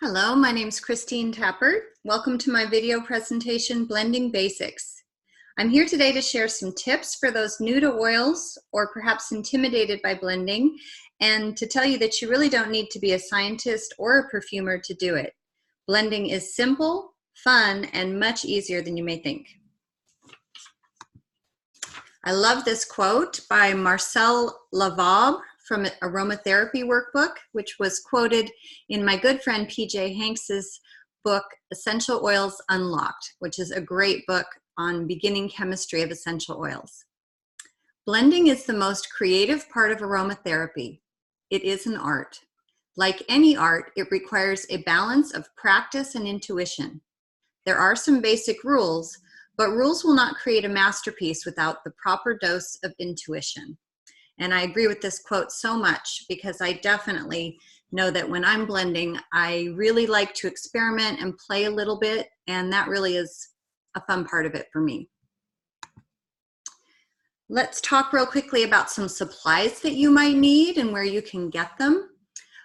Hello, my name is Christine Tapert. Welcome to my video presentation, Blending Basics. I'm here today to share some tips for those new to oils or perhaps intimidated by blending, and to tell you that you really don't need to be a scientist or a perfumer to do it. Blending is simple, fun, and much easier than you may think. I love this quote by Marcel Lavaub from Aromatherapy Workbook, which was quoted in my good friend PJ Hanks's book, Essential Oils Unlocked, which is a great book on beginning chemistry of essential oils. Blending is the most creative part of aromatherapy. It is an art. Like any art, it requires a balance of practice and intuition. There are some basic rules, but rules will not create a masterpiece without the proper dose of intuition. And I agree with this quote so much because I definitely know that when I'm blending, I really like to experiment and play a little bit, and that really is a fun part of it for me. Let's talk real quickly about some supplies that you might need and where you can get them.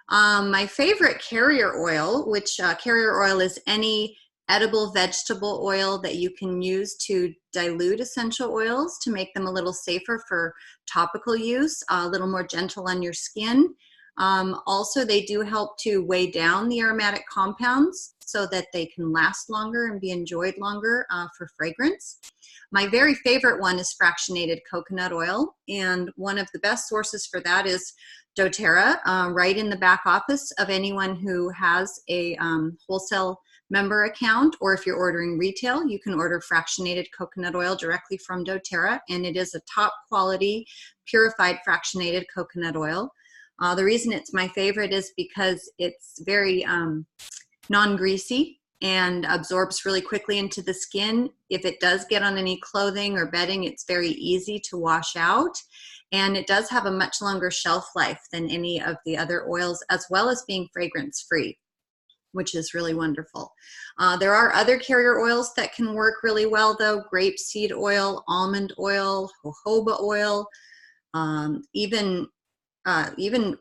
My favorite carrier oil, which carrier oil is any edible vegetable oil that you can use to dilute essential oils to make them a little safer for topical use, a little more gentle on your skin. Also, they do help to weigh down the aromatic compounds so that they can last longer and be enjoyed longer for fragrance. My very favorite one is fractionated coconut oil, and one of the best sources for that is doTERRA, right in the back office of anyone who has a wholesale member account, or if you're ordering retail, you can order fractionated coconut oil directly from doTERRA, and it is a top quality purified fractionated coconut oil. The reason it's my favorite is because it's very non-greasy and absorbs really quickly into the skin. If it does get on any clothing or bedding, it's very easy to wash out, and it does have a much longer shelf life than any of the other oils, as well as being fragrance free, which is really wonderful. There are other carrier oils that can work really well though: grapeseed oil, almond oil, jojoba oil, even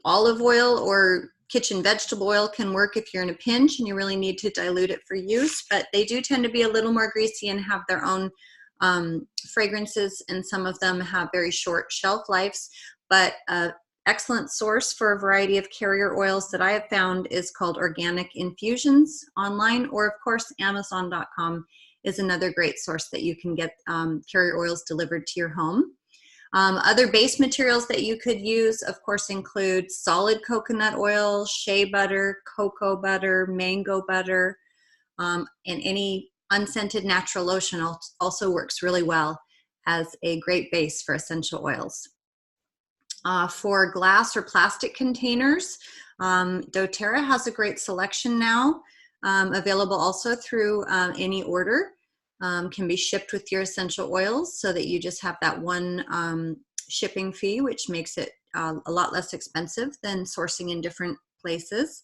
olive oil or kitchen vegetable oil can work if you're in a pinch and you really need to dilute it for use, but they do tend to be a little more greasy and have their own fragrances, and some of them have very short shelf lives. But excellent source for a variety of carrier oils that I have found is called Organic Infusions online, or of course Amazon.com is another great source that you can get carrier oils delivered to your home. Other base materials that you could use, of course, include solid coconut oil, shea butter, cocoa butter, mango butter, and any unscented natural lotion also works really well as a great base for essential oils. For glass or plastic containers, doTERRA has a great selection now, available also through any order. Can be shipped with your essential oils so that you just have that one shipping fee, which makes it a lot less expensive than sourcing in different places.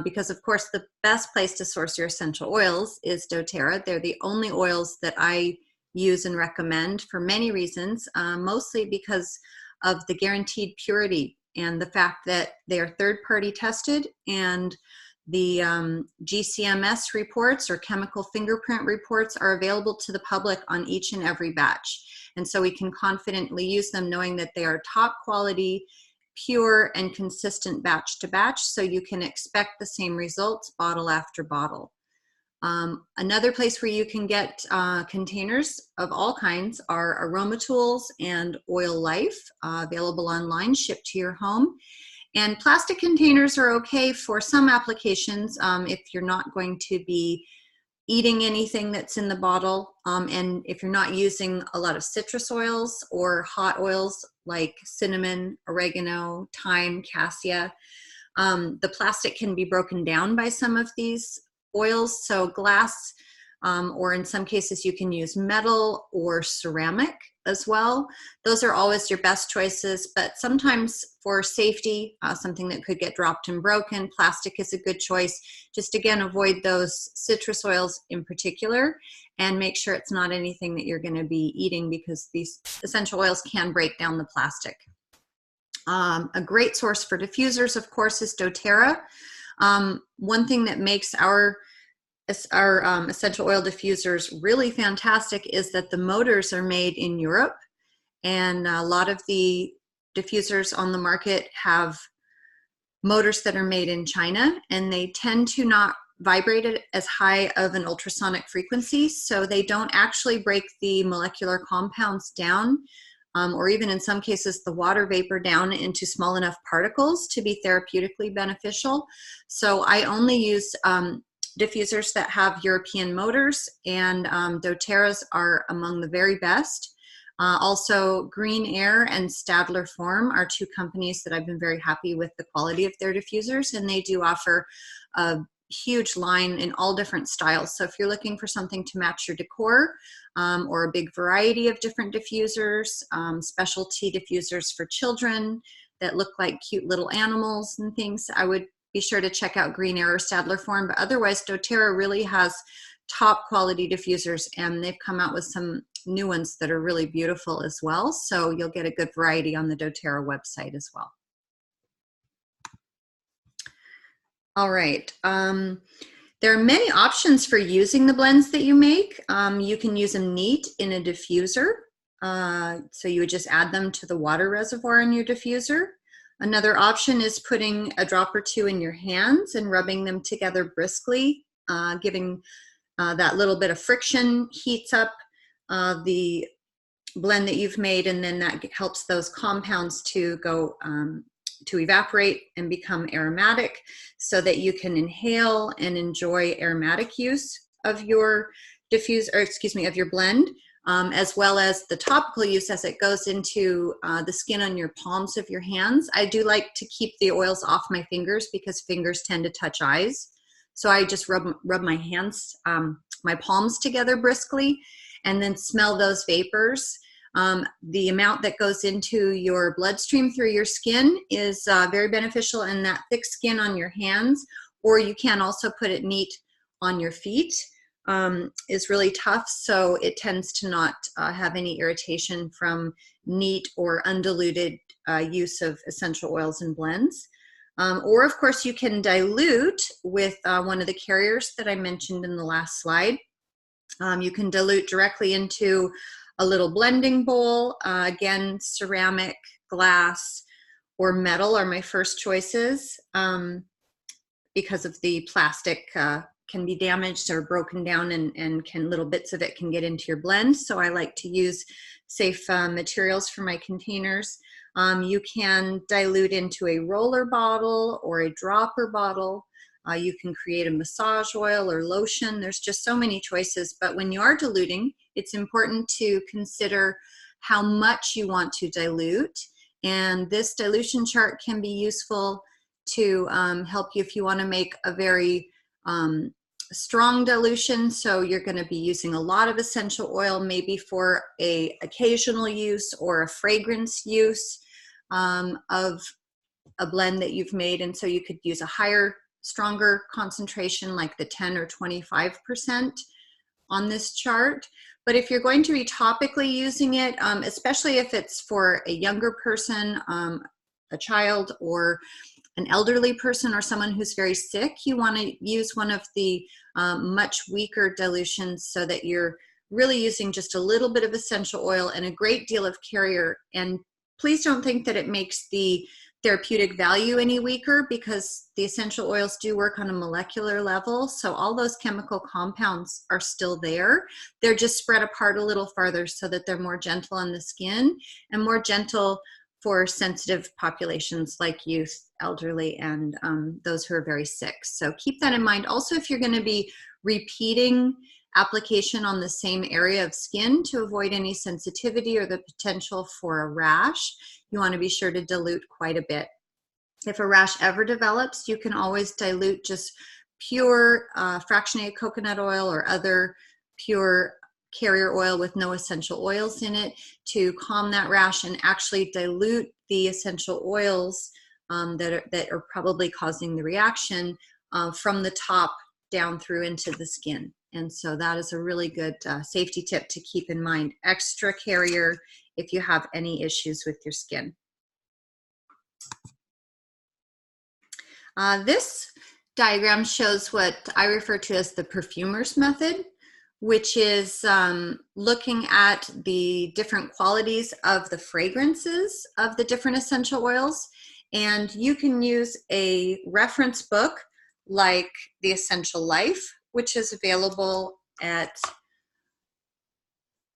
Because of course the best place to source your essential oils is doTERRA. They're the only oils that I use and recommend for many reasons, mostly because of the guaranteed purity and the fact that they are third-party tested, and the GCMS reports or chemical fingerprint reports are available to the public on each and every batch. And so we can confidently use them knowing that they are top quality, pure, and consistent batch to batch, so you can expect the same results bottle after bottle. Another place where you can get containers of all kinds are Aroma Tools and Oil Life, available online, shipped to your home. And plastic containers are okay for some applications if you're not going to be eating anything that's in the bottle, and if you're not using a lot of citrus oils or hot oils like cinnamon, oregano, thyme, cassia. The plastic can be broken down by some of these oils, so glass, or in some cases you can use metal or ceramic as well. Those are always your best choices, but sometimes for safety, something that could get dropped and broken, plastic is a good choice. Just again, avoid those citrus oils in particular, and make sure it's not anything that you're going to be eating, because these essential oils can break down the plastic. A great source for diffusers, of course, is doTERRA. One thing that makes our essential oil diffusers really fantastic is that the motors are made in Europe, and a lot of the diffusers on the market have motors that are made in China, and they tend to not vibrate at as high of an ultrasonic frequency, so they don't actually break the molecular compounds down, or even in some cases the water vapor down into small enough particles to be therapeutically beneficial. So I only use diffusers that have European motors, and dōTERRAs are among the very best. Also, Green Air and Stadler Form are two companies that I've been very happy with the quality of their diffusers, and they do offer a huge line in all different styles. So if you're looking for something to match your decor, or a big variety of different diffusers, specialty diffusers for children that look like cute little animals and things, I would be sure to check out Green Air or Stadler Form. But otherwise, dōTERRA really has top quality diffusers, and they've come out with some new ones that are really beautiful as well. So you'll get a good variety on the dōTERRA website as well. All right. There are many options for using the blends that you make. You can use them neat in a diffuser. So you would just add them to the water reservoir in your diffuser. Another option is putting a drop or two in your hands and rubbing them together briskly, giving that little bit of friction heats up the blend that you've made, and then that helps those compounds to go to evaporate and become aromatic, so that you can inhale and enjoy aromatic use of your of your blend, as well as the topical use as it goes into the skin on your palms of your hands. I do like to keep the oils off my fingers because fingers tend to touch eyes. So I just rub my hands, my palms together briskly, and then smell those vapors. The amount that goes into your bloodstream through your skin is very beneficial in that thick skin on your hands, or you can also put it neat on your feet. Is really tough, so it tends to not have any irritation from neat or undiluted use of essential oils and blends. Or of course you can dilute with one of the carriers that I mentioned in the last slide. You can dilute directly into a little blending bowl. Again, ceramic, glass, or metal are my first choices, because of the plastic can be damaged or broken down, and little bits of it can get into your blend. So I like to use safe materials for my containers. You can dilute into a roller bottle or a dropper bottle. You can create a massage oil or lotion. There's just so many choices. But when you are diluting, it's important to consider how much you want to dilute. And this dilution chart can be useful to help you if you want to make a very strong dilution. So you're going to be using a lot of essential oil, maybe for a occasional use or a fragrance use of a blend that you've made. And so you could use a higher, stronger concentration like the 10 or 25% on this chart. But if you're going to be topically using it, especially if it's for a younger person, a child, or an elderly person, or someone who's very sick, you want to use one of the much weaker dilutions, so that you're really using just a little bit of essential oil and a great deal of carrier. And please don't think that it makes the therapeutic value any weaker, because the essential oils do work on a molecular level. So all those chemical compounds are still there. They're just spread apart a little farther so that they're more gentle on the skin and more gentle for sensitive populations like youth, elderly, and those who are very sick. So keep that in mind. Also, if you're going to be repeating application on the same area of skin to avoid any sensitivity or the potential for a rash, you want to be sure to dilute quite a bit. If a rash ever develops, you can always dilute just pure fractionated coconut oil or other pure carrier oil with no essential oils in it to calm that rash, and actually dilute the essential oils that are probably causing the reaction from the top down through into the skin. And so that is a really good safety tip to keep in mind. Extra carrier if you have any issues with your skin. This diagram shows what I refer to as the perfumer's method, which is looking at the different qualities of the fragrances of the different essential oils. And you can use a reference book like The Essential Life, which is available at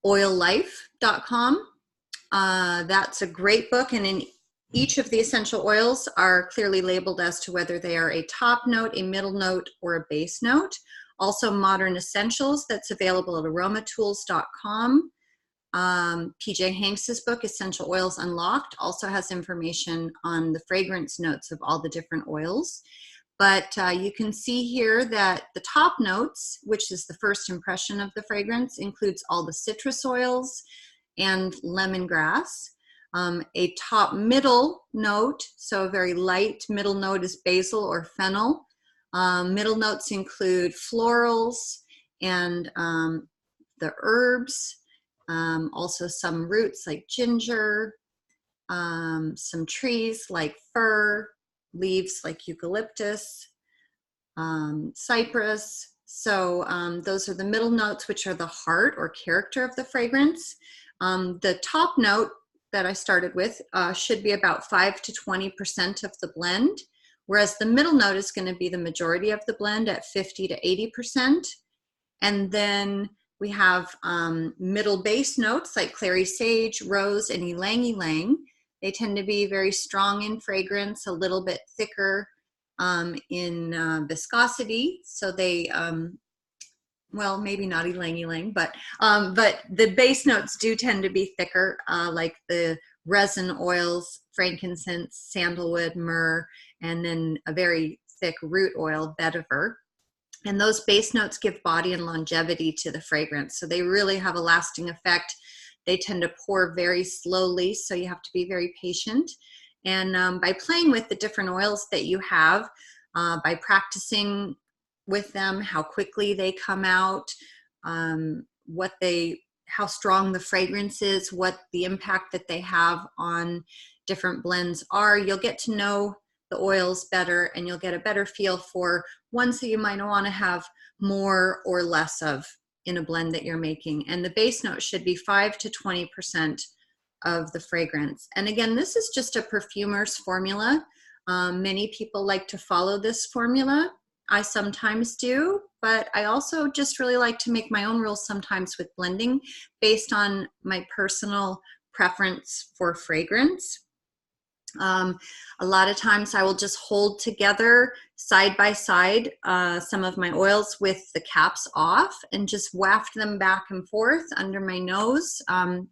oillife.com. That's a great book, and in each of the essential oils are clearly labeled as to whether they are a top note, a middle note, or a base note. Also, Modern Essentials, that's available at aromatools.com. PJ Hanks's book, Essential Oils Unlocked, also has information on the fragrance notes of all the different oils. But you can see here that the top notes, which is the first impression of the fragrance, includes all the citrus oils and lemongrass. A top middle note, so a very light middle note, is basil or fennel. Middle notes include florals and the herbs, also some roots like ginger, some trees like fir, leaves like eucalyptus, cypress. So those are the middle notes, which are the heart or character of the fragrance. The top note that I started with should be about 5 to 20% of the blend, whereas the middle note is going to be the majority of the blend at 50 to 80%. And then we have middle base notes like clary sage, rose, and ylang ylang. They tend to be very strong in fragrance, a little bit thicker in viscosity. So they, well, maybe not ylang ylang, but the base notes do tend to be thicker, like the resin oils, frankincense, sandalwood, myrrh, and then a very thick root oil, vetiver. And those base notes give body and longevity to the fragrance. So they really have a lasting effect. They tend to pour very slowly, so you have to be very patient. And by playing with the different oils that you have, by practicing with them, how quickly they come out, how strong the fragrance is, what the impact that they have on different blends are, you'll get to know the oils better, and you'll get a better feel for ones that you might want to have more or less of in a blend that you're making. And the base note should be 5 to 20% of the fragrance. And again, this is just a perfumer's formula. Many people like to follow this formula. I sometimes do, but I also just really like to make my own rules sometimes with blending based on my personal preference for fragrance. A lot of times I will just hold together side by side some of my oils with the caps off and just waft them back and forth under my nose,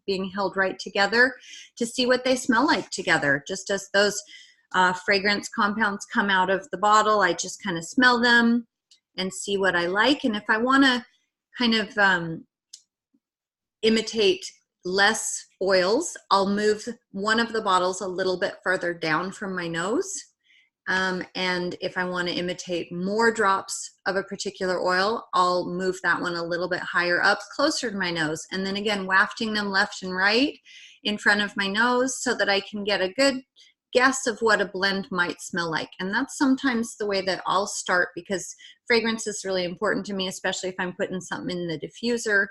being held right together, to see what they smell like together. Just as those fragrance compounds come out of the bottle, I just kind of smell them and see what I like. And if I want to kind of imitate less oils, I'll move one of the bottles a little bit further down from my nose. And if I want to imitate more drops of a particular oil, I'll move that one a little bit higher up, closer to my nose. And then again, wafting them left and right in front of my nose so that I can get a good guess of what a blend might smell like. And that's sometimes the way that I'll start, because fragrance is really important to me, especially if I'm putting something in the diffuser.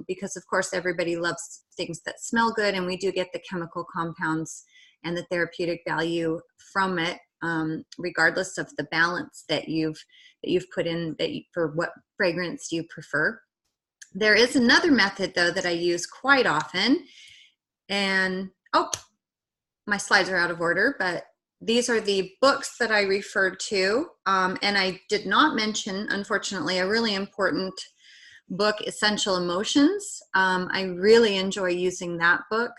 Because of course everybody loves things that smell good, and we do get the chemical compounds and the therapeutic value from it, regardless of the balance that you've put in for what fragrance you prefer. There is another method though that I use quite often, and my slides are out of order, but these are the books that I referred to, and I did not mention, unfortunately, a really important book, Essential Emotions. I really enjoy using that book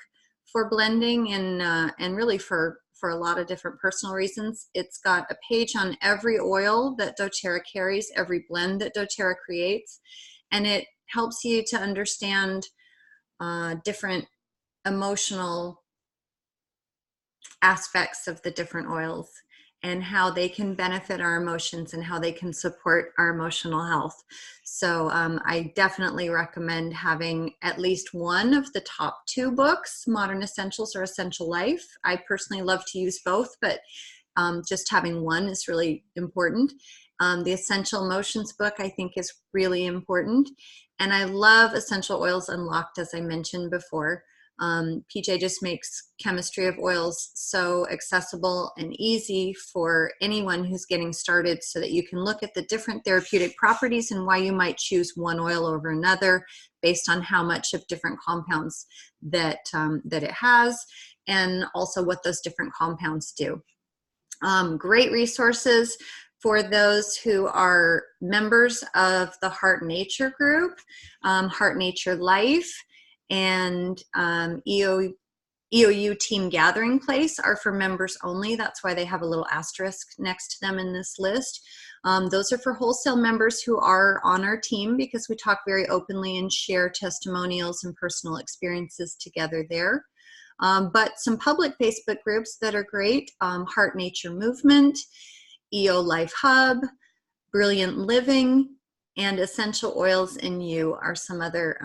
for blending and really for a lot of different personal reasons. It's got a page on every oil that doTERRA carries, every blend that doTERRA creates, and it helps you to understand different emotional aspects of the different oils and how they can benefit our emotions and how they can support our emotional health. So I definitely recommend having at least one of the top 2 books, Modern Essentials or Essential Life. I personally love to use both, but Just having one is really important. The Essential Motions book, I think, is really important. And I love Essential Oils Unlocked, as I mentioned before. PJ just makes chemistry of oils so accessible and easy for anyone who's getting started, so that you can look at the different therapeutic properties and why you might choose one oil over another based on how much of different compounds that it has, and also what those different compounds do. Great resources for those who are members of the Heart Nature group, Heart Nature Life, and EOU Team Gathering Place are for members only. That's why they have a little asterisk next to them in this list. Those are for wholesale members who are on our team, because we talk very openly and share testimonials and personal experiences together there. But some public Facebook groups that are great: Heart Nature Movement, EO Life Hub, Brilliant Living, and Essential Oils in You are some other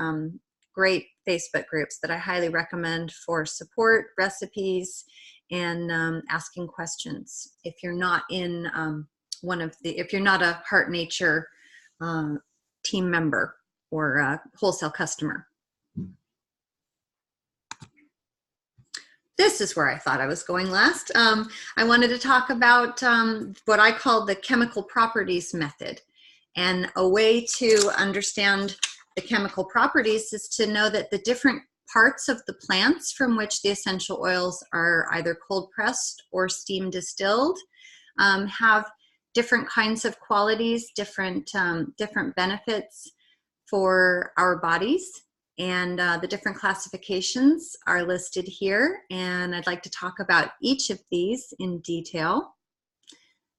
great Facebook groups that I highly recommend for support, recipes, and asking questions. If you're not in if you're not a Heart Nature team member or a wholesale customer. This is where I thought I was going last. I wanted to talk about what I call the chemical properties method. And a way to understand the chemical properties is to know that the different parts of the plants from which the essential oils are either cold pressed or steam distilled have different kinds of qualities, different benefits for our bodies. And the different classifications are listed here, and I'd like to talk about each of these in detail.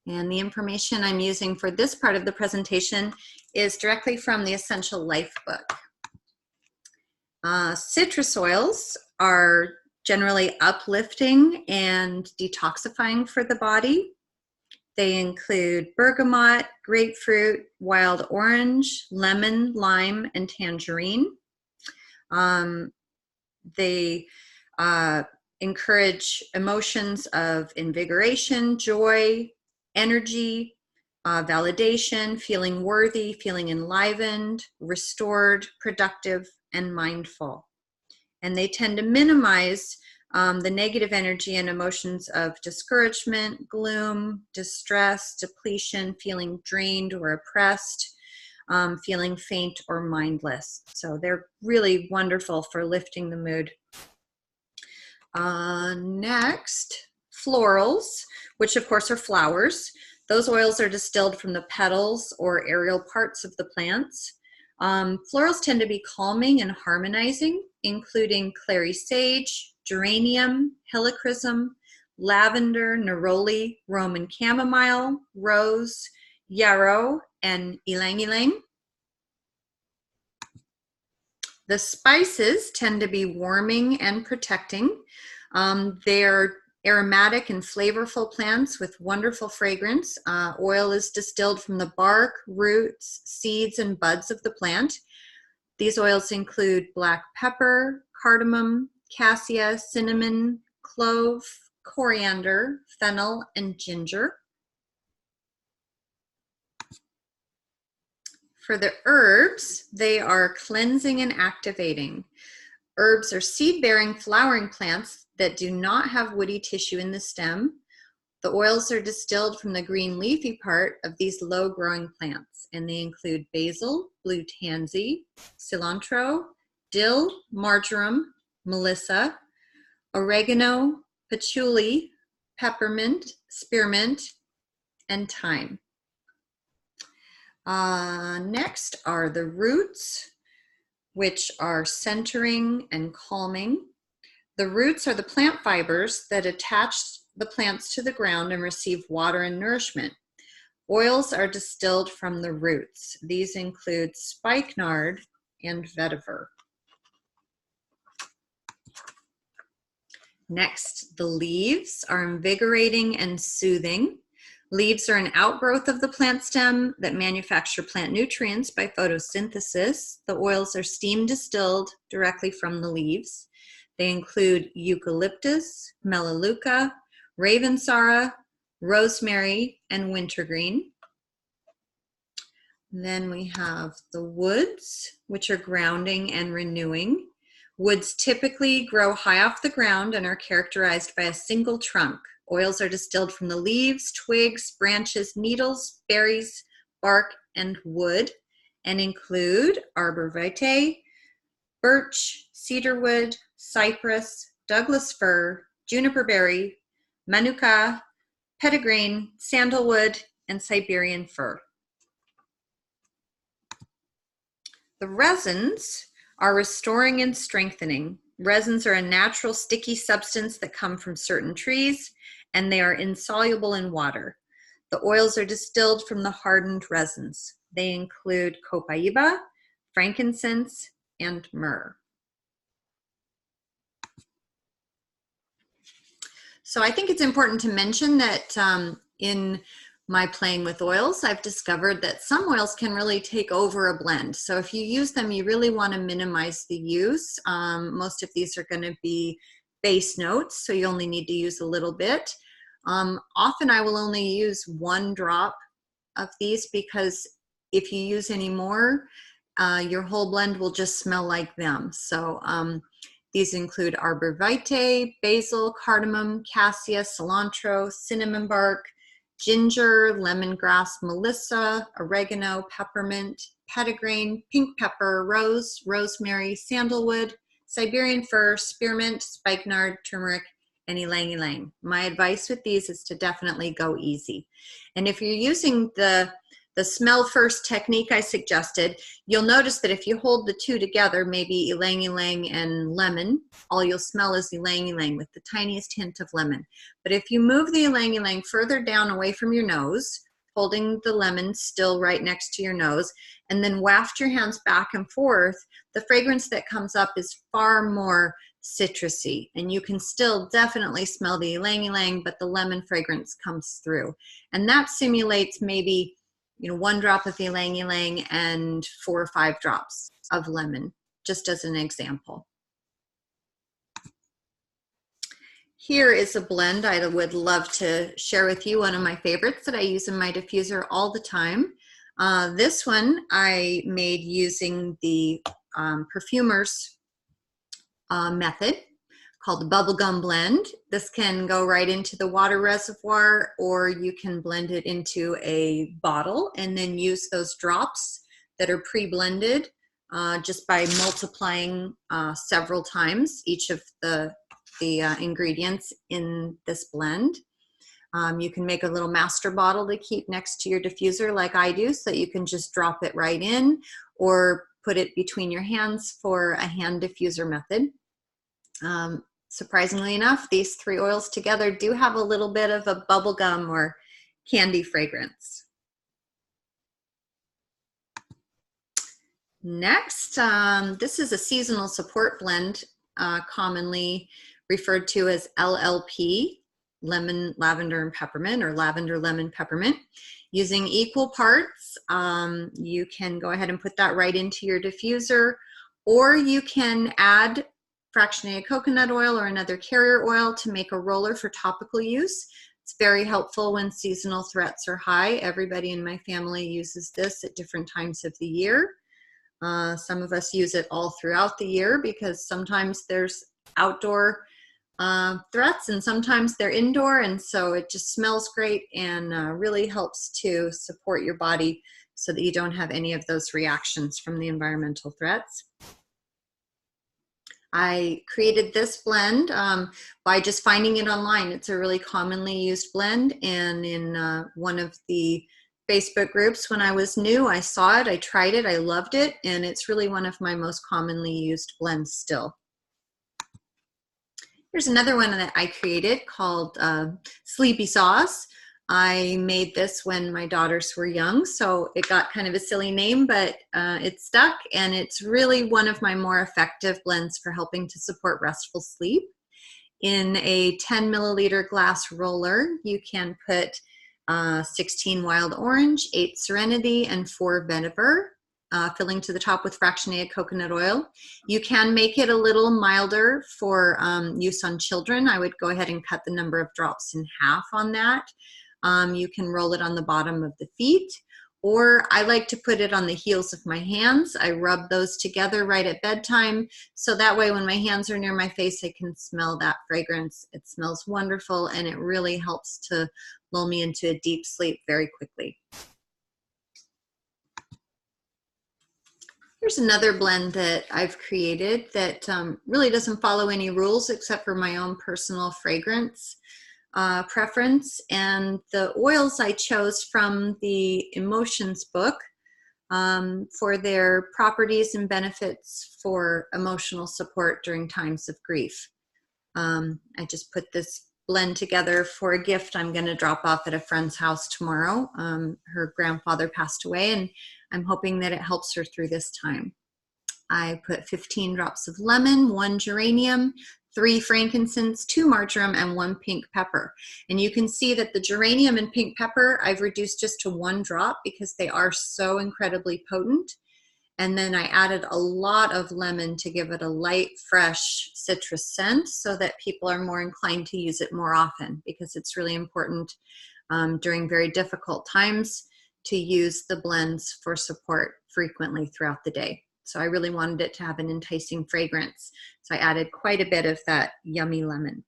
And the information I'm using for this part of the presentation is directly from the Essential Life book. Citrus oils are generally uplifting and detoxifying for the body. They include bergamot, grapefruit, wild orange, lemon, lime, and tangerine. They encourage emotions of invigoration, joy, energy, validation, feeling worthy, feeling enlivened, restored, productive, and mindful. And they tend to minimize the negative energy and emotions of discouragement, gloom, distress, depletion, feeling drained or oppressed, feeling faint or mindless. So they're really wonderful for lifting the mood. Next, florals, which of course are flowers. Those oils are distilled from the petals or aerial parts of the plants. Florals tend to be calming and harmonizing, including clary sage, geranium, helichrysum, lavender, neroli, Roman chamomile, rose, yarrow, and ylang ylang. The spices tend to be warming and protecting. They're aromatic and flavorful plants with wonderful fragrance. Oil is distilled from the bark, roots, seeds, and buds of the plant. These oils include black pepper, cardamom, cassia, cinnamon, clove, coriander, fennel, and ginger. For the herbs, they are cleansing and activating. Herbs are seed-bearing flowering plants that do not have woody tissue in the stem. The oils are distilled from the green leafy part of these low-growing plants, and they include basil, blue tansy, cilantro, dill, marjoram, melissa, oregano, patchouli, peppermint, spearmint, and thyme. Next are the roots, which are centering and calming. The roots are the plant fibers that attach the plants to the ground and receive water and nourishment. Oils are distilled from the roots. These include spikenard and vetiver. Next, the leaves are invigorating and soothing. Leaves are an outgrowth of the plant stem that manufacture plant nutrients by photosynthesis. The oils are steam distilled directly from the leaves. They include eucalyptus, melaleuca, ravensara, rosemary, and wintergreen. Then we have the woods, which are grounding and renewing. Woods typically grow high off the ground and are characterized by a single trunk. Oils are distilled from the leaves, twigs, branches, needles, berries, bark, and wood, and include arbor vitae, birch, cedarwood, cypress, Douglas fir, juniper berry, manuka, petitgrain, sandalwood, and Siberian fir. The resins are restoring and strengthening. Resins are a natural sticky substance that come from certain trees, and they are insoluble in water. The oils are distilled from the hardened resins. They include copaiba, frankincense, and myrrh. So I think it's important to mention that in my playing with oils, I've discovered that some oils can really take over a blend. So if you use them, you really want to minimize the use. Most of these are going to be base notes, so you only need to use a little bit. Often I will only use 1 drop of these, because if you use any more, your whole blend will just smell like them. So these include arbor vitae, basil, cardamom, cassia, cilantro, cinnamon bark, ginger, lemongrass, melissa, oregano, peppermint, petitgrain, pink pepper, rose, rosemary, sandalwood, Siberian fir, spearmint, spikenard, turmeric, and ylang ylang. My advice with these is to definitely go easy. And if you're using the smell first technique I suggested, you'll notice that if you hold the 2 together, maybe ylang ylang and lemon, all you'll smell is ylang ylang with the tiniest hint of lemon. But if you move the ylang ylang further down away from your nose, holding the lemon still right next to your nose, and then waft your hands back and forth, the fragrance that comes up is far more citrusy, and you can still definitely smell the ylang ylang, but the lemon fragrance comes through. And that simulates maybe 1 drop of ylang ylang and 4 or 5 drops of lemon, just as an example. Here is a blend I would love to share with you, one of my favorites that I use in my diffuser all the time. This one I made using the perfumer's method, called the Bubblegum Blend. This can go right into the water reservoir, or you can blend it into a bottle and then use those drops that are pre-blended just by multiplying several times each of the ingredients in this blend. You can make a little master bottle to keep next to your diffuser like I do, so that you can just drop it right in, or put it between your hands for a hand diffuser method. Surprisingly enough, these 3 oils together do have a little bit of a bubblegum or candy fragrance. Next, this is a seasonal support blend, commonly referred to as LLP, lemon, lavender, and peppermint, or lavender, lemon, peppermint. Using equal parts, you can go ahead and put that right into your diffuser, or you can add fractionated coconut oil or another carrier oil to make a roller for topical use. It's very helpful when seasonal threats are high. Everybody in my family uses this at different times of the year. Some of us use it all throughout the year, because sometimes there's outdoor threats and sometimes they're indoor, and so it just smells great and really helps to support your body so that you don't have any of those reactions from the environmental threats. I created this blend by just finding it online. It's a really commonly used blend, and in one of the Facebook groups when I was new, I saw it, I tried it, I loved it, and it's really one of my most commonly used blends still. Here's another one that I created called Sleepy Sauce. I made this when my daughters were young, so it got kind of a silly name, but it stuck, and it's really one of my more effective blends for helping to support restful sleep. In a 10 milliliter glass roller, you can put 16 wild orange, 8 serenity, and 4 vetiver, filling to the top with fractionated coconut oil. You can make it a little milder for use on children. I would go ahead and cut the number of drops in half on that. You can roll it on the bottom of the feet, or I like to put it on the heels of my hands. I rub those together right at bedtime, so that way when my hands are near my face, I can smell that fragrance. It smells wonderful, and it really helps to lull me into a deep sleep very quickly. Here's another blend that I've created that really doesn't follow any rules except for my own personal fragrance preference. And the oils I chose from the Emotions book for their properties and benefits for emotional support during times of grief. I just put this blend together for a gift I'm going to drop off at a friend's house tomorrow. Her grandfather passed away, and I'm hoping that it helps her through this time. I put 15 drops of lemon, 1 geranium, 3 frankincense, 2 marjoram, and 1 pink pepper. And you can see that the geranium and pink pepper I've reduced just to 1 drop because they are so incredibly potent. And then I added a lot of lemon to give it a light, fresh citrus scent so that people are more inclined to use it more often, because it's really important during very difficult times to use the blends for support frequently throughout the day. So I really wanted it to have an enticing fragrance. So I added quite a bit of that yummy lemon.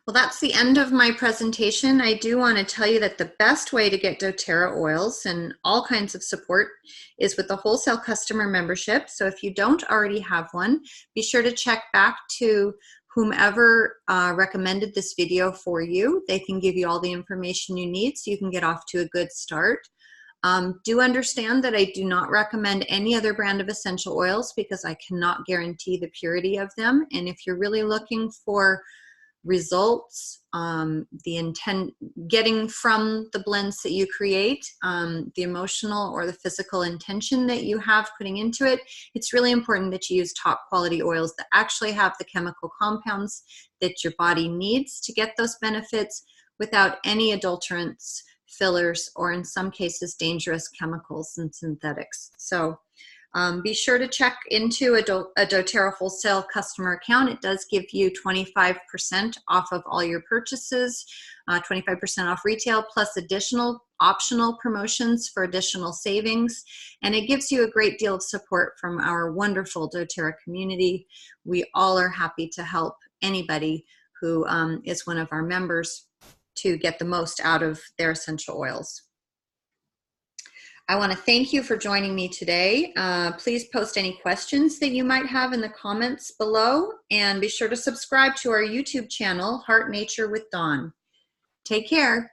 Well, that's the end of my presentation. I do want to tell you that the best way to get doTERRA oils and all kinds of support is with the wholesale customer membership. So if you don't already have one, be sure to check back to whomever recommended this video for you. They can give you all the information you need so you can get off to a good start. Do understand that I do not recommend any other brand of essential oils because I cannot guarantee the purity of them. And if you're really looking for results, getting from the blends that you create, the emotional or the physical intention that you have putting into it, it's really important that you use top quality oils that actually have the chemical compounds that your body needs to get those benefits without any adulterants, fillers, or in some cases dangerous chemicals and synthetics. So be sure to check into a doTERRA wholesale customer account. It does give you 25% off of all your purchases, 25% off retail, plus additional optional promotions for additional savings. And it gives you a great deal of support from our wonderful doTERRA community. We all are happy to help anybody who is one of our members to get the most out of their essential oils. I want to thank you for joining me today. Please post any questions that you might have in the comments below, and be sure to subscribe to our YouTube channel, Heart Nature with Dawn. Take care.